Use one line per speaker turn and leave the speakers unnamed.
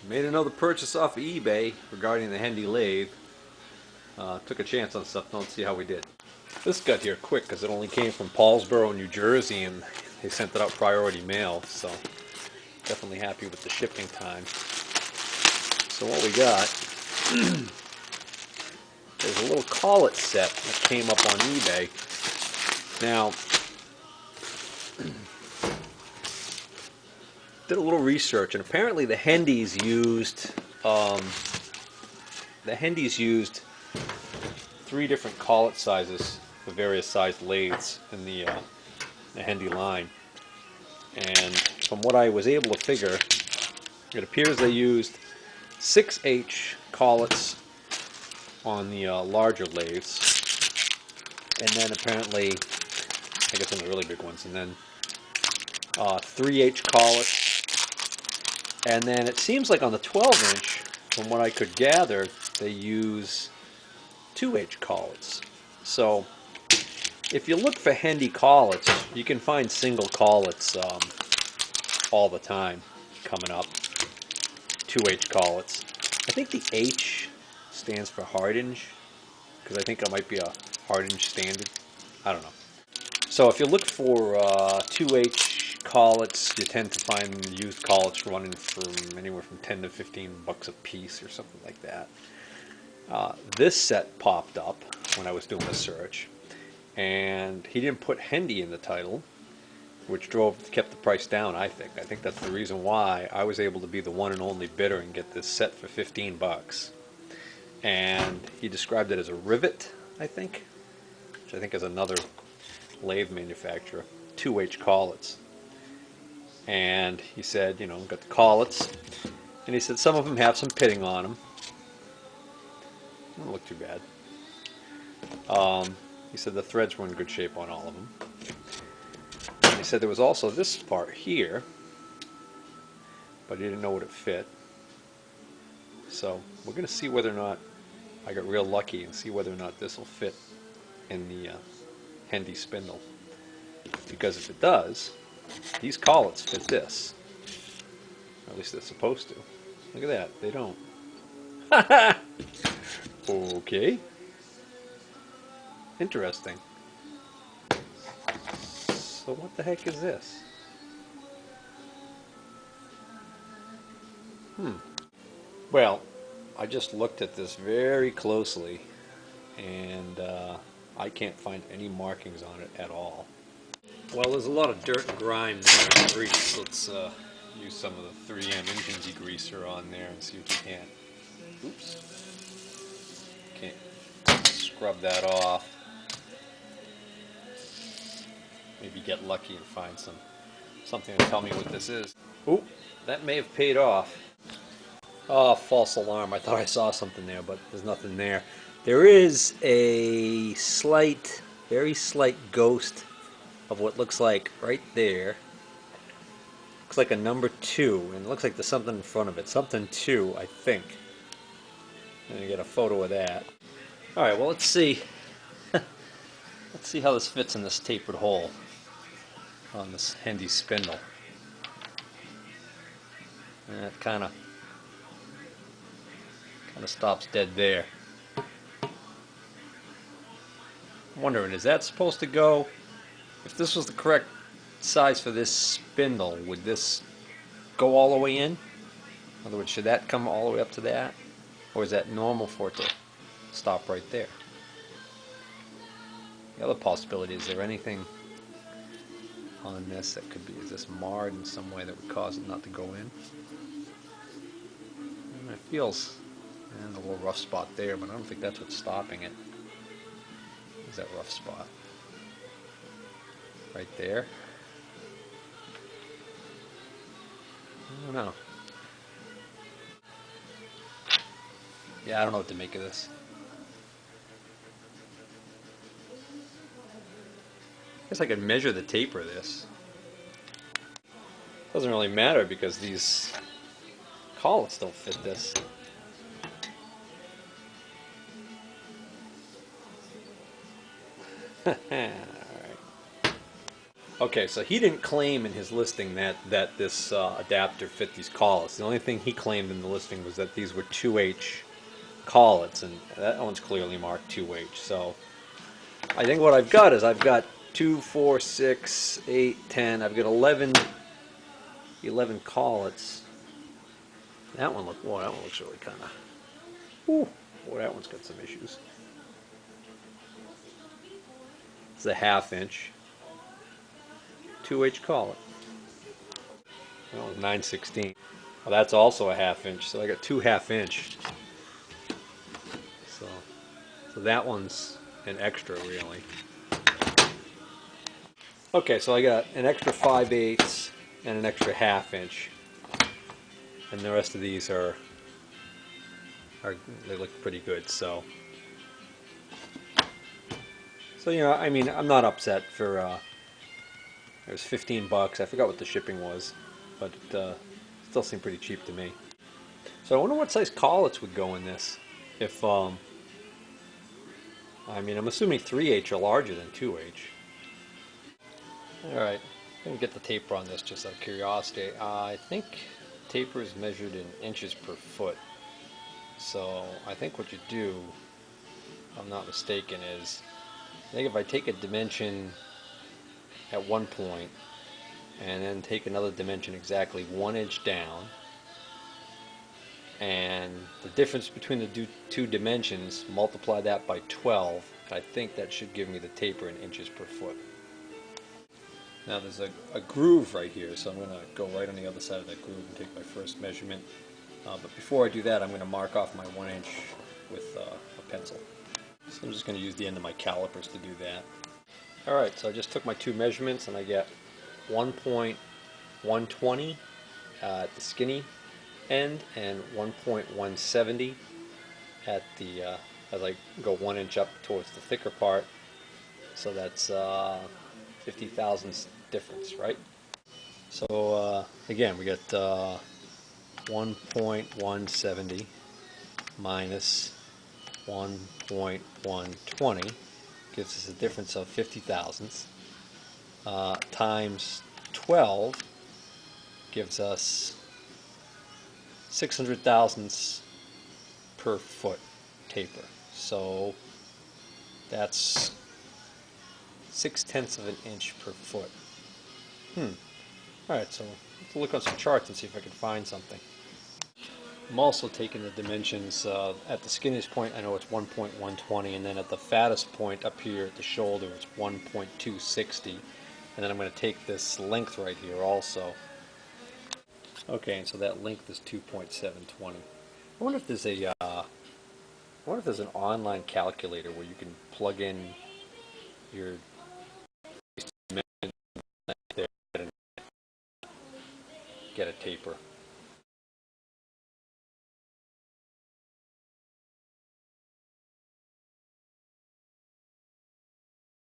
Made another purchase off of eBay regarding the Hendey lathe. Took a chance on something. Let's see how we did. This got here quick because it only came from Paulsboro, New Jersey, and they sent it out priority mail, so definitely happy with the shipping time. So what we got is a little collet set that came up on eBay. Now, did a little research, and apparently the Hendeys used three different collet sizes for various sized lathes in the Hendey line. And from what I was able to figure, it appears they used 6H collets on the larger lathes, and then apparently, I guess on the really big ones, and then 3H collets, and then it seems like on the 12-inch, from what I could gather, they use 2H collets. So if you look for Hendey collets, you can find single collets all the time coming up. 2H collets. I think the H stands for Hardinge, because I think it might be a Hardinge standard. I don't know. So if you look for 2H collets, you tend to find used collets running from anywhere from 10 to 15 bucks a piece or something like that. This set popped up when I was doing the search, and he didn't put Hendey in the title, which kept the price down. I think that's the reason why I was able to be the one and only bidder and get this set for 15 bucks. And he described it as a rivet, I think, which I think is another lathe manufacturer, 2H collets. And he said, you know, got the collets, and he said some of them have some pitting on them. Don't look too bad. He said the threads were in good shape on all of them. And he said there was also this part here, but he didn't know what it fit. So we're going to see whether or not I got real lucky and see whether or not this will fit in the Hendey spindle. Because if it does, these collets fit this. Or at least they're supposed to. Look at that, they don't. Okay. Interesting. So what the heck is this? Well, I just looked at this very closely, and I can't find any markings on it at all. Well, there's a lot of dirt and grime there and grease. Let's use some of the 3M engine degreaser on there and see what you can. Oops. Can't scrub that off. Maybe get lucky and find something to tell me what this is. Oop, that may have paid off. Oh, false alarm. I thought I saw something there, but there's nothing there. There is a slight, very slight ghost of what looks like right there. Looks like a number 2, and it looks like there's something in front of it. Something 2, I think. And you get a photo of that. Alright, well, let's see. Let's see how this fits in this tapered hole on this Hendey spindle. And that kind of stops dead there. I'm wondering, is that supposed to go, if this was the correct size for this spindle, would this go all the way in? In other words, should that come all the way up to that? Or is that normal for it to stop right there? The other possibility, is there anything on this that could be, is this marred in some way that would cause it not to go in? And it feels, and a little rough spot there, but I don't think that's what's stopping it. Is that rough spot right there? I don't know. Yeah, I don't know what to make of this. I guess I could measure the taper of this. Doesn't really matter because these collets don't fit this. Alright. Okay, so he didn't claim in his listing that this adapter fit these collets. The only thing he claimed in the listing was that these were 2H collets, and that one's clearly marked 2H. So I think what I've got is I've got 2, 4, 6, 8, 10. I've got 11 collets. That one look. Whoa, that one looks really kind of. Ooh, boy, that one's got some issues. It's a 1/2 inch 2H collet. That was 9/16. Well, that's also a 1/2 inch. So I got 2 1/2 inch. So, so that one's an extra really. Okay, so I got an extra 5/8 and an extra 1/2 inch, and the rest of these are they look pretty good. So you know, I mean, I'm not upset for it was 15 bucks. I forgot what the shipping was, but it still seemed pretty cheap to me. So I wonder what size collets would go in this. If I mean, I'm assuming 3H are larger than 2H. All right, I'm gonna get the taper on this just out of curiosity. I think taper is measured in inches per foot. So I think what you do, if I'm not mistaken, is I think if I take a dimension at one point and then take another dimension exactly 1 inch down, and the difference between the two dimensions, multiply that by 12, and I think that should give me the taper in inches per foot. Now there's a groove right here, so I'm going to go right on the other side of that groove and take my first measurement. But before I do that, I'm going to mark off my 1 inch with a pencil. So I'm just going to use the end of my calipers to do that. Alright, so I just took my two measurements and I get 1.120 at the skinny end and 1.170 at the as I go 1 inch up towards the thicker part. So that's 50 thousandths difference, right? So again, we got 1.170 minus 1.120 gives us a difference of 50 thousandths times 12 gives us 600 thousandths per foot taper. So that's 6/10 of an inch per foot. Alright, so let's look on some charts and see if I can find something. I'm also taking the dimensions at the skinniest point. I know it's 1.120, and then at the fattest point up here at the shoulder it's 1.260, and then I'm going to take this length right here also. Okay, and so that length is 2.720. I wonder if there's an online calculator where you can plug in your dimensions there and get a taper.